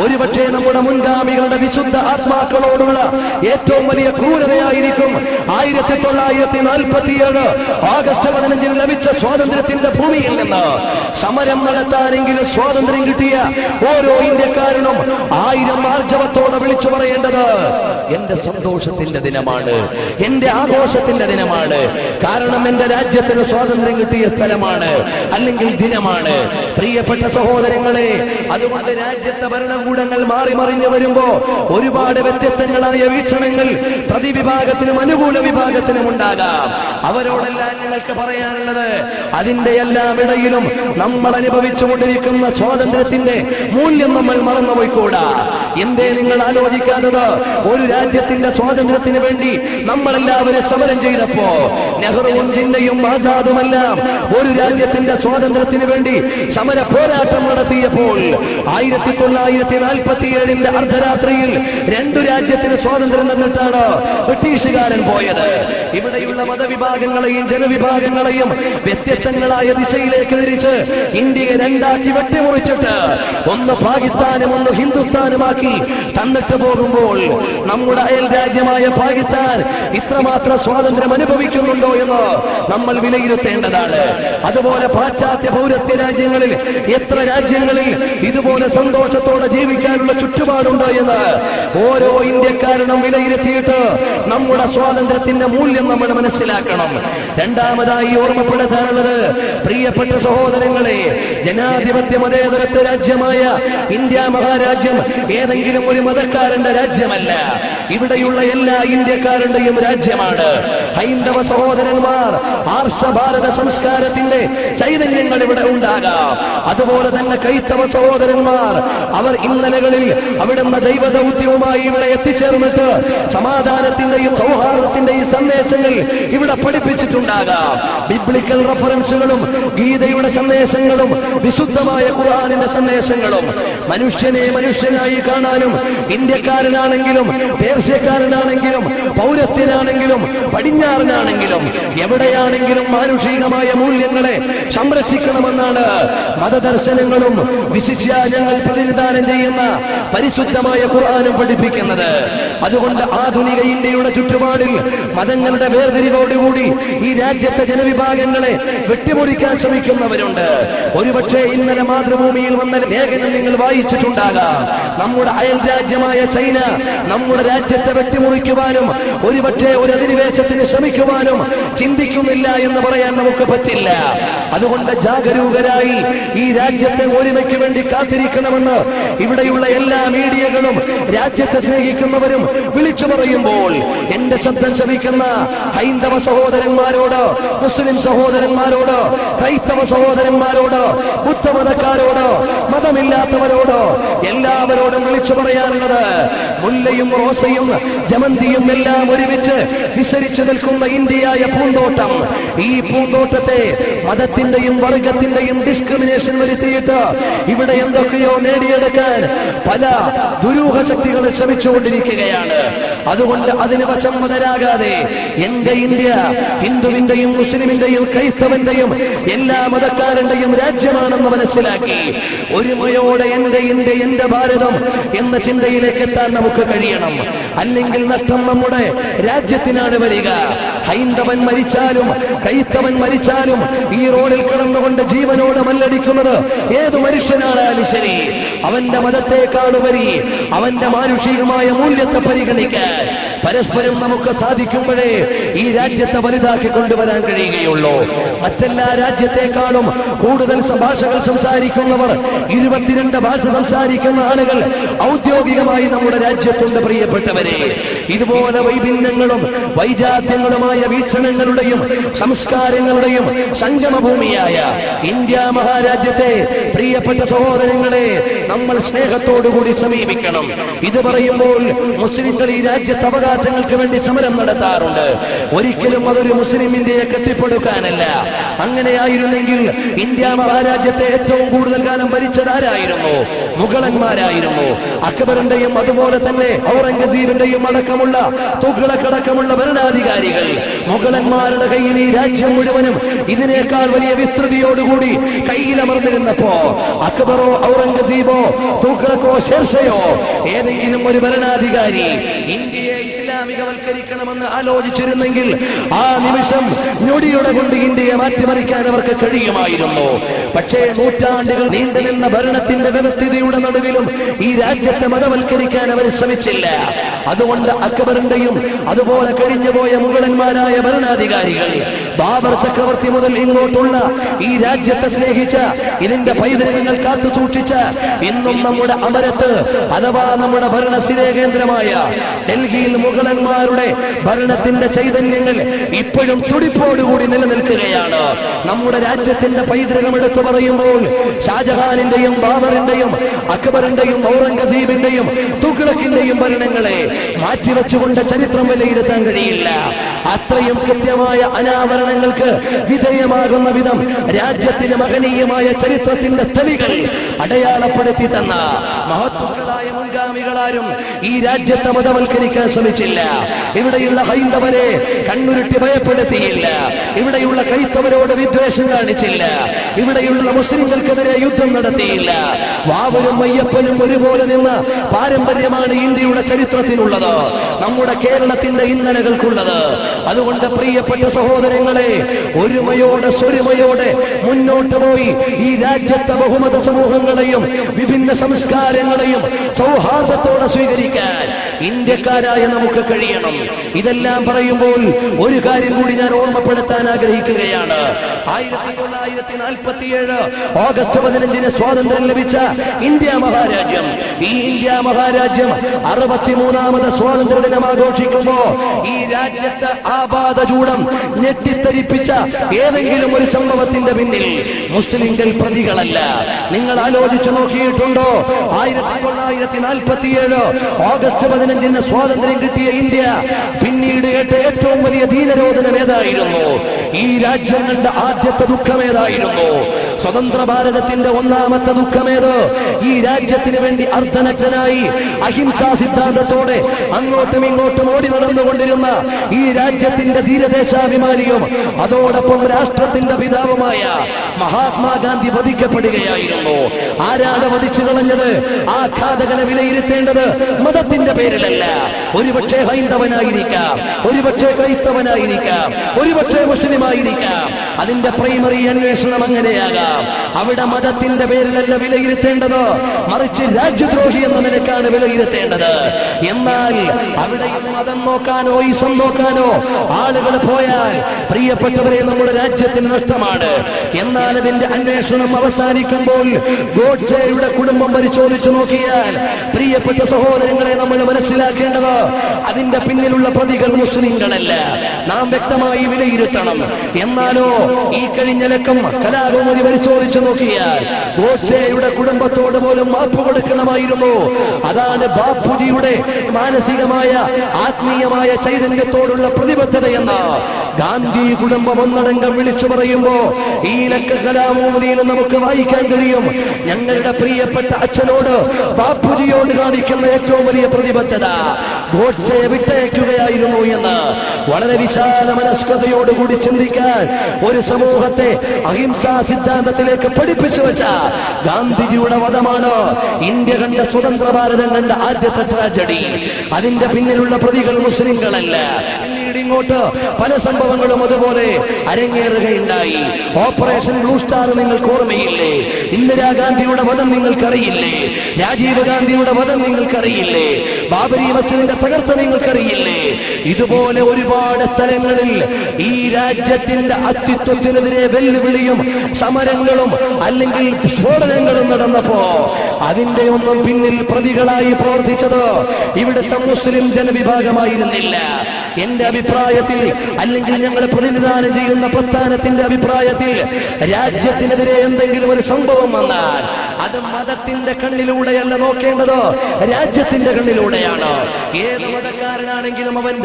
ഒരുപക്ഷെ നമ്മുടെ മുൻഗാമികളുടെ വിശുദ്ധ ആത്മാക്കളോടുള്ള ഏറ്റവും വലിയ ക്രൂരതയായിരിക്കും 1947 ആഗസ്റ്റ് 15 ലഭിച്ച സ്വാതന്ത്ര്യത്തിന്റെ ഭൂമിയിൽ നിന്ന് സമരം നടത്താനെങ്കിലും സ്വാതന്ത്ര്യം കിട്ടിയ ഓരോ ഇന്ത്യക്കാരനും 1000 ആർജവത്തോടെ വിളിച്ചു പറയേണ്ടത് എന്റെ സന്തോഷത്തിന്റെ ദിനമാണ്, എന്റെ ആഘോഷത്തിന്റെ ദിനമാണ്. കാരണം എന്റെ രാജ്യത്തിന് സ്വാതന്ത്ര്യം കിട്ടിയ സ്ഥലമാണ്, അല്ലെങ്കിൽ ദിനമാണ്. പ്രിയപ്പെട്ട സഹോദരങ്ങളെ, അതുകൊണ്ട് രാജ്യത്തെ ഭരണകൂടങ്ങൾ മാറി മറിഞ്ഞു വരുമ്പോ ഒരുപാട് വ്യത്യസ്തങ്ങളായ വീക്ഷണങ്ങൾ പ്രതിവിഭാഗത്തിനും അനുകൂല വിഭാഗത്തിനും ഉണ്ടാകാം. അവരോടെല്ലാം ഞങ്ങൾക്ക് പറയാനുള്ളത്, അതിന്റെ എല്ലാം ഇടയിലും നമ്മൾ അനുഭവിച്ചുകൊണ്ടിരിക്കുന്ന സ്വാതന്ത്ര്യത്തിന്റെ മൂല്യം നമ്മൾ മറന്നുപോയിക്കൂടാ. എന്തേ നിങ്ങൾ ആലോചിക്കാത്തത്? ഒരു രാജ്യത്തിന്റെ സ്വാതന്ത്ര്യത്തിന് വേണ്ടി നമ്മളെല്ലാവരും സമരം ചെയ്തപ്പോ നെഹ്റുവും ജിന്നയും ആസാദുമെല്ലാം ഒരു രാജ്യത്തിന്റെ സ്വാതന്ത്ര്യത്തിന് വേണ്ടി സമര പോരാട്ടം നടത്തിയപ്പോൾ 1947 അർദ്ധരാത്രിയിൽ 2 രാജ്യത്തിന് സ്വാതന്ത്ര്യം തന്നിട്ടാണ് ബ്രിട്ടീഷുകാരൻ പോയത്. ഇവിടെയുള്ള മതവിഭാഗങ്ങളെയും ജനവിഭാഗങ്ങളെയും വ്യത്യസ്തങ്ങളായ ദിശയിലേക്ക് തിരിച്ച് ഇന്ത്യയെ 2ആക്കി വെട്ടിമുറിച്ചിട്ട് ഒന്ന് പാകിസ്ഥാനും ഒന്ന് ഹിന്ദുസ്ഥാനുമാക്കി തന്നിട്ട് പോകുമ്പോൾ നമ്മുടെ അയൽ രാജ്യമായ പാകിസ്ഥാൻ ഇത്രമാത്രം സ്വാതന്ത്ര്യം അനുഭവിക്കുന്നുണ്ടോ എന്ന് നമ്മൾ വിലയിരുത്തേണ്ടതാണ്. അതുപോലെ പാശ്ചാത്യ പൗരത്യ രാജ്യങ്ങളിൽ എത്ര രാജ്യങ്ങളിൽ ഇതുപോലെ സന്തോഷത്തോടെ ജീവിക്കാനുള്ള ചുറ്റുപാടുണ്ടോ എന്ന് ഓരോ ഇന്ത്യക്കാരനും വിലയിരുത്തിയിട്ട് നമ്മുടെ സ്വാതന്ത്ര്യത്തിന്റെ മൂല്യം നമ്മൾ മനസ്സിലാക്കണം. രണ്ടാമതായി ഓർമ്മപ്പെടുത്താനുള്ളത്, പ്രിയപ്പെട്ട സഹോദരങ്ങളെ, ജനാധിപത്യ മതേതരത്വ രാജ്യമായ ഇന്ത്യ മഹാരാജ്യം ഏതെങ്കിലും ഒരു മതക്കാരന്റെ രാജ്യമല്ല. ഇവിടെയുള്ള എല്ലാ ഇന്ത്യക്കാരുടെയും രാജ്യമാണ്. ഹൈന്ദവ സഹോദരന്മാർ ആർഷ ഭാരത സംസ്കാരത്തിന്റെ ചൈതന്യങ്ങൾ ഇവിടെ ഉണ്ടാകാം. അതുപോലെ തന്നെ ക്രൈസ്തവ സഹോദരന്മാർ അവർ ഇന്നലകളിൽ അവിടുന്ന് ദൈവദൗത്യവുമായി ഇവിടെ എത്തിച്ചേർന്നിട്ട് സമാധാനത്തിന്റെയും സൗഹാർദ്ദത്തിന്റെയും സന്ദേശങ്ങൾ ഇവിടെ പഠിപ്പിച്ചിട്ടുണ്ടാകാം. ബിബ്ലിക്കൽ റഫറൻസുകളും ഗീതയുടെ സന്ദേശങ്ങളും വിശുദ്ധമായ ഖുർആനിന്റെ സന്ദേശങ്ങളും മനുഷ്യനെ മനുഷ്യനായി കാണാനും ഇന്ത്യക്കാരനാണെങ്കിലും പേർഷ്യക്കാരനാണെങ്കിലും പൗരത്വനാണെങ്കിലും പടിഞ്ഞാറനാണെങ്കിലും എവിടെയാണെങ്കിലും മാനുഷികമായ മൂല്യങ്ങളെ സംരക്ഷിക്കണമെന്നാണ് മതദർശനങ്ങളും വിശിഷ്യ ഞങ്ങൾ പ്രതിനിധാനം ചെയ്യുന്ന പരിശുദ്ധമായ ഖുർആനും പഠിപ്പിക്കുന്നത്. അതുകൊണ്ട് ആധുനിക ഇന്ത്യയുടെ ചുറ്റുപാടിൽ മതങ്ങളുടെ വേർതിരിവോടുകൂടി ഈ രാജ്യത്തെ ജനവിഭാഗങ്ങളെ വെട്ടിമുറിക്കാൻ ശ്രമിക്കുന്നവരുണ്ട്. ഒരുപക്ഷെ ഇന്നലെ മാതൃഭൂമിയിൽ വന്ന ലേഖനം നിങ്ങൾ വായിച്ചിട്ടുണ്ടാകാം. നമ്മുടെ അയൽ രാജ്യമായ ചൈന നമ്മുടെ രാജ്യത്തെ വെട്ടിമുറിക്കുവാനും ഒരുപക്ഷെ ഒരു അധിനിവേശത്തിന് ശ്രമിക്കുവാനും ചിന്തിക്കുന്നില്ല എന്ന് പറയാൻ നമുക്ക് പറ്റില്ല. അതുകൊണ്ട് ജാഗരൂകരായി ഈ രാജ്യത്തെ ഒരുമയ്ക്ക് വേണ്ടി കാത്തിരിക്കണമെന്ന് ഇവിടെയുള്ള എല്ലാ മീഡിയകളും രാജ്യത്തെ സ്നേഹിക്കുന്നവരും വിളിച്ചു പറയുമ്പോൾ എന്റെ ശബ്ദം ശ്രമിക്കുന്ന ഹൈന്ദവ സഹോദരന്മാരോട്, മുസ്ലിം സഹോദരന്മാരോട്, ക്രൈസ്തവ സഹോദരന്മാരോട്, ബുദ്ധമതക്കാരോട്, മതമില്ലാത്തവരോട് എല്ലാവരോടും വിളിച്ചു പറയാനുള്ളത്, മുല്ലയും റോസയും ജമന്തിയും എല്ലാം ഒരുമിച്ച് വിസരിച്ചു നിൽക്കുന്ന ഇന്ത്യയായ പൂന്തോട്ടം, ഈ പൂന്തോട്ടത്തെ മതത്തിന്റെയും വർഗത്തിന്റെയും ഡിസ്ക്രിമിനേഷൻ വരുത്തിയിട്ട് ഇവിടെ എന്തൊക്കെയോ നേടിയെടുക്കാൻ പല ദുരൂഹ ശക്തികൾ ശ്രമിച്ചുകൊണ്ടിരിക്കുകയാണ്. അതുകൊണ്ട് അതിന് വശംവദരാകാതെ എന്റെ ഇന്ത്യ ഹിന്ദുവിന്റെയും മുസ്ലിമിന്റെയും ക്രൈസ്തവന്റെയും എല്ലാ മതക്കാരന്റെയും രാജ്യമാണെന്ന് മനസ്സിലാക്കി ഒരുമയോടെ എന്റെ ഇന്ത്യ എന്റെ ഭാരതം എന്ന ചിന്തയിലേക്ക് എത്താൻ നമുക്ക് കഴിയണം. അല്ലെങ്കിൽ നഷ്ടം നമ്മുടെ രാജ്യത്തിനാണ് വരിക. ഹൈന്ദവൻ മരിച്ചാലും ക്രൈസ്തവൻ മരിച്ചാലും ഈ റോഡിൽ കിടന്നുകൊണ്ട് ജീവനോട് മല്ലടിക്കുന്നത് ഏതു മനുഷ്യനാണാലും ശരി, അവന്റെ മതത്തെക്കാളുപരി അവന്റെ മാനുഷികമായ മൂല്യത്തെ പരിഗണിക്കാൻ പരസ്പരം നമുക്ക് സാധിക്കുമ്പോഴേ ഈ രാജ്യത്തെ വലുതാക്കി കൊണ്ടുവരാൻ കഴിയുകയുള്ളൂ. മറ്റെല്ലാ രാജ്യത്തെക്കാളും കൂടുതൽ ഭാഷകൾ സംസാരിക്കുന്നവർ, 22 ഭാഷ സംസാരിക്കുന്ന ആളുകൾ ഔദ്യോഗികമായി നമ്മുടെ രാജ്യത്തുണ്ട്. പ്രിയപ്പെട്ടവരെ, ഇതുപോലെ വൈഭിന്നങ്ങളും വൈജാത്യങ്ങളുമായ വീക്ഷണങ്ങളുടെയും സംസ്കാരങ്ങളുടെയും സംഗമഭൂമിയായ ഇന്ത്യ മഹാരാജ്യത്തെ പ്രിയപ്പെട്ട സഹോദരങ്ങളെ നമ്മൾ സ്നേഹത്തോടുകൂടി സമീപിക്കണം. ഇത് പറയുമ്പോൾ മുസ്ലിംകൾ ഈ രാജ്യത്തെ അവകാശങ്ങൾക്ക് വേണ്ടി സമരം നടത്താറുണ്ട്. ഒരിക്കലും അതൊരു മുസ്ലിം ഇന്ത്യയെ കെട്ടിപ്പടുക്കാനല്ല. അങ്ങനെയായിരുന്നെങ്കിൽ ഇന്ത്യ മഹാരാജ്യത്തെ ഏറ്റവും കൂടുതൽ കാലം ഭരിച്ചതാരായിരുന്നു? മുഗളന്മാരായിരുന്നു. അക്ബറിന്റെയും അതുപോലെ തന്നെ ഔറംഗസീബിന്റെയും അടക്കമുള്ള തുഗ്ലക്കടക്കമുള്ള ഭരണാധികാരികൾ മുഗളന്മാരുടെ കയ്യിൽ ഈ രാജ്യം മുഴുവനും ഇതിനേക്കാൾ വലിയ വിസ്തൃതിയോടുകൂടി കയ്യിലമർന്നിരുന്നപ്പോ അക്ബറോ ഔറംഗസീബോ തുഗ്ലക്കോ ഷെർഷയോ ഏതെങ്കിലും ഒരു ഭരണാധികാരി ഇന്ത്യയെ ഇസ്ലാമികവൽക്കരിക്കണമെന്ന് ആലോചിച്ചിരുന്നെങ്കിൽ ആ നിമിഷം ഞൊടിയുടെ കൊണ്ട് ഇന്ത്യയെ മാറ്റിമറിക്കാൻ അവർക്ക് കഴിയുമായിരുന്നു. പക്ഷേ നൂറ്റാണ്ടുകൾ നീണ്ടുനിന്ന ഭരണത്തിന്റെ വ്യവസ്ഥിതിയുടെ നടുവിലും ഈ രാജ്യത്തെ മതവൽക്കരിക്കാൻ അവർ ശ്രമിച്ചില്ല. അതുകൊണ്ട് അക്ബറിന്റെയും അതുപോലെ കഴിഞ്ഞുപോയ മുഗളന്മാരായ ഭരണാധികാരികൾ ബാബർ ചക്രവർത്തി മുതൽ ഇങ്ങോട്ടുള്ള ഈ രാജ്യത്തെ സ്നേഹിച്ച ഇതിന്റെ പൈതൃകങ്ങൾ കാത്തു സൂക്ഷിച്ച ഇന്നും നമ്മുടെ അമരത്ത് അഥവാ നമ്മുടെ ഭരണസിരേ കേന്ദ്രമായ ഡൽഹിയിൽ മുഗളന്മാരുടെ ഭരണത്തിന്റെ ചൈതന്യങ്ങൾ ഇപ്പോഴും തുടിപ്പോടുകൂടി നിലനിൽക്കുകയാണ്. നമ്മുടെ രാജ്യത്തിന്റെ പൈതൃകം എടുത്തു പറയുമ്പോൾ ഷാജഹാനിന്റെയും ബാബറിന്റെയും അക്ബറിന്റെയും ഔറംഗസീബിന്റെയും തുഗ്ലക്കിന്റെയും ഭരണങ്ങളെ മാറ്റിവെച്ചുകൊണ്ട് ചരിത്രം വിലയിരുത്താൻ കഴിയില്ല. അത്രയും കൃത്യമായ അനാവരണങ്ങൾക്ക് വിധേയമാകുന്ന വിധം രാജ്യത്തിന് മഹനീയമായ ചരിത്രത്തിന്റെ തെളികൾ അടയാളപ്പെടുത്തി തന്ന മഹത്വങ്ങളായ മുൻഗാമികളാരും ഈ രാജ്യത്തെ മതവൽക്കരിക്കാൻ ശ്രമിച്ചില്ല. ഇവിടെയുള്ള ഹൈന്ദവരെ കണ്ണുരുട്ടി ഭയപ്പെടുത്തിയില്ല. ഇവിടെയുള്ള ക്രൈസ്തവരോട് വിദ്വേഷം കാണിച്ചില്ല. ഇവിടെയുള്ള മുസ്ലിംകൾക്കെതിരെ യുദ്ധം നടത്തിയില്ല. വാവലും അയ്യപ്പനും ഒരുപോലെ നിന്ന പാരമ്പര്യമാണ് ഇന്ത്യയുടെ ചരിത്രത്തിനുള്ളത്, നമ്മുടെ കേരളത്തിന്റെ ഇന്നലകൾക്കുള്ളത്. അതുകൊണ്ട് പ്രിയപ്പെട്ട സഹോദരങ്ങളെ, ഒരുമയോടെ സ്വരുമയോടെ മുന്നോട്ട് പോയി ഈ രാജ്യത്തെ ബഹുമത സമൂഹങ്ങളെയും വിഭിന്ന സംസ്കാരങ്ങളെയും സൗഹാർദ്ദത്തോടെ സ്വീകരിക്കാൻ ഇന്ത്യക്കാരായ നമുക്ക് കഴിയണം. ഇതെല്ലാം പറയുമ്പോൾ ഒരു കാര്യം കൂടി ഞാൻ ഓർമ്മപ്പെടുത്താൻ ആഗ്രഹിക്കുകയാണ്. 1947 ഓഗസ്റ്റ് 15 സ്വാതന്ത്ര്യം ലഭിച്ച ഇന്ത്യ മഹാരാജ്യം, ഈ ഇന്ത്യ മഹാരാജ്യം 63ാമത് സ്വാതന്ത്ര്യ ദിനം ആഘോഷിക്കുമ്പോ ഈ രാജ്യത്തെ ആപാദചൂടം ഞെട്ടിത്തരിപ്പിച്ച ഏതെങ്കിലും ഒരു സംഭവത്തിന്റെ പിന്നിൽ മുസ്ലിംകൾ പ്രതികളല്ല. നിങ്ങൾ ആലോചിച്ചു നോക്കിയിട്ടുണ്ടോ? 1947 ഓഗസ്റ്റ് 15 സ്വാതന്ത്ര്യം കിട്ടിയ ഇന്ത്യ പിന്നീട് കേട്ട ഏറ്റവും വലിയ ദീനരോധനം ഏതായിരുന്നു? ഈ രാജ്യങ്ങളുടെ ആദ്യത്തെ ദുഃഖമേതായിരുന്നു? സ്വതന്ത്ര ഭാരതത്തിന്റെ ഒന്നാമത്തെ ദുഃഖമേത്? ഈ രാജ്യത്തിന് വേണ്ടി അർദ്ധനഗ്നനായി അഹിംസാ സിദ്ധാന്തത്തോടെ അങ്ങോട്ടും ഇങ്ങോട്ടും ഓടി നടന്നുകൊണ്ടിരുന്ന ഈ രാജ്യത്തിന്റെ ധീരദേശാഭിമാനിയും അതോടൊപ്പം രാഷ്ട്രത്തിന്റെ പിതാവുമായ മഹാത്മാഗാന്ധി വധിക്കപ്പെടുകയായിരുന്നു. ആരാണ് വധിച്ചു കളഞ്ഞത്? ആ ഘാതകനെ വിലയിരുത്തേണ്ടത് മതത്തിന്റെ പേരിലല്ല. ഒരുപക്ഷെ ഹൈന്ദവനായിരിക്കാം, ഒരുപക്ഷെ ക്രൈസ്തവനായിരിക്കാം, ഒരുപക്ഷെ മുസ്ലിമായിരിക്കാം. അതിന്റെ പ്രൈമറി അന്വേഷണം അങ്ങനെയാകാം. അവിടെ മതത്തിന്റെ പേരിലല്ല വിലയിരുത്തേണ്ടത്, മറിച്ച് രാജ്യദ്രോഹി എന്ന നിലക്കാണ് വിലയിരുത്തേണ്ടത്. എന്നാൽ അവിടെയും മതം നോക്കാനോ ഈസം നോക്കാനോ ആളുകൾ പോയാൽ പ്രിയപ്പെട്ടവരെ നമ്മുടെ രാജ്യത്തിന് നഷ്ടമാണ്. എന്നാൽ അതിന്റെ അന്വേഷണം അവസാനിക്കുമ്പോൾ ഗോഡ്സെയുടെ കുടുംബം പരിശോധിച്ചു നോക്കിയാൽ പ്രിയപ്പെട്ട സഹോദരങ്ങളെ നമ്മൾ മനസ്സിലാക്കേണ്ടത് അതിന്റെ പിന്നിലുള്ള പ്രതികൾ മുസ്ലിങ്ങളല്ല. നാം വ്യക്തമായി വിലയിരുത്തണം. എന്നാലോ ഈ കഴിഞ്ഞ ലക്കം കലാകൗമുദി പരിശോധിച്ചു നോക്കിയാൽ ഗോഡ്സെയുടെ കുടുംബത്തോട് പോലും മാപ്പ് കൊടുക്കണമായിരുന്നു. അതാണ് ബാപ്പുജിയുടെ മാനസികമായ ആത്മീയമായ ചൈതന്യത്തോടുള്ള പ്രതിബദ്ധതയെന്ന് ഗാന്ധി കുടുംബം ഒന്നടങ്കം വിളിച്ചു പറയുമ്പോ ഈ ലക്ക കലാമൂലിയിൽ നമുക്ക് വായിക്കാൻ കഴിയും. ഞങ്ങളുടെ പ്രിയപ്പെട്ട അച്ഛനോട് ബാപ്പുജിയോട് കാണിക്കുന്ന ഏറ്റവും വലിയ പ്രതിബദ്ധത ഗോഡ്സെയെ വിട്ടയക്കുകയായിരുന്നു എന്ന്. വളരെ വിശാല മനസ്കതയോടുകൂടി ചിന്തിക്കാൻ ഒരു സമൂഹത്തെ അഹിംസാ സിദ്ധാന്തത്തിലേക്ക് പഠിപ്പിച്ചു വെച്ച ഗാന്ധിജിയുടെ വധമാണ് ഇന്ത്യ കണ്ട സ്വതന്ത്ര ഭാരതം കണ്ട ആദ്യത്തെ ട്രാജഡി. അതിന്റെ പിന്നിലുള്ള പ്രതികൾ മുസ്ലിങ്ങളല്ല. ഇങ്ങോട്ട് പല സംഭവങ്ങളും അതുപോലെ അരങ്ങേറുകയുണ്ടായി. ഓപ്പറേഷൻ ബ്ലൂ സ്റ്റാർ നിങ്ങൾക്ക് ഓർമ്മയില്ലേ? ഇന്ദിരാഗാന്ധിയുടെ വധം നിങ്ങൾക്കറിയില്ലേ? രാജീവ് ഗാന്ധിയുടെ വധം നിങ്ങൾക്കറിയില്ലേ? ബാബരി മസ്ജിദിന്റെ തകർച്ച നിങ്ങൾക്കറിയില്ലേ? ഇതുപോലെ ഒരുപാട് സ്ഥലങ്ങളിൽ ഈ രാജ്യത്തിന്റെ അസ്തിത്വത്തിനെതിരെ വെല്ലുവിളിയും സമരങ്ങളും അല്ലെങ്കിൽ സ്ഫോടനങ്ങളും നടന്നപ്പോ അതിന്റെ ഒന്നും പിന്നിൽ പ്രതികളായി പ്രവർത്തിച്ചത് ഇവിടുത്തെ മുസ്ലിം ജനവിഭാഗമായിരുന്നില്ല. എന്റെ അഭിപ്രായത്തിൽ, അല്ലെങ്കിൽ ഞങ്ങൾ പ്രതിനിധാനം ചെയ്യുന്ന പ്രസ്ഥാനത്തിന്റെ അഭിപ്രായത്തിൽ, രാജ്യത്തിനെതിരെ എന്തെങ്കിലും ഒരു സംഭവം വന്നാൽ അത് മതത്തിന്റെ കണ്ണിലൂടെയല്ല നോക്കേണ്ടത്, രാജ്യത്തിന്റെ കണ്ണിലൂടെയാണ്. ഏത് മതക്കാരനാണെങ്കിലും അവൻ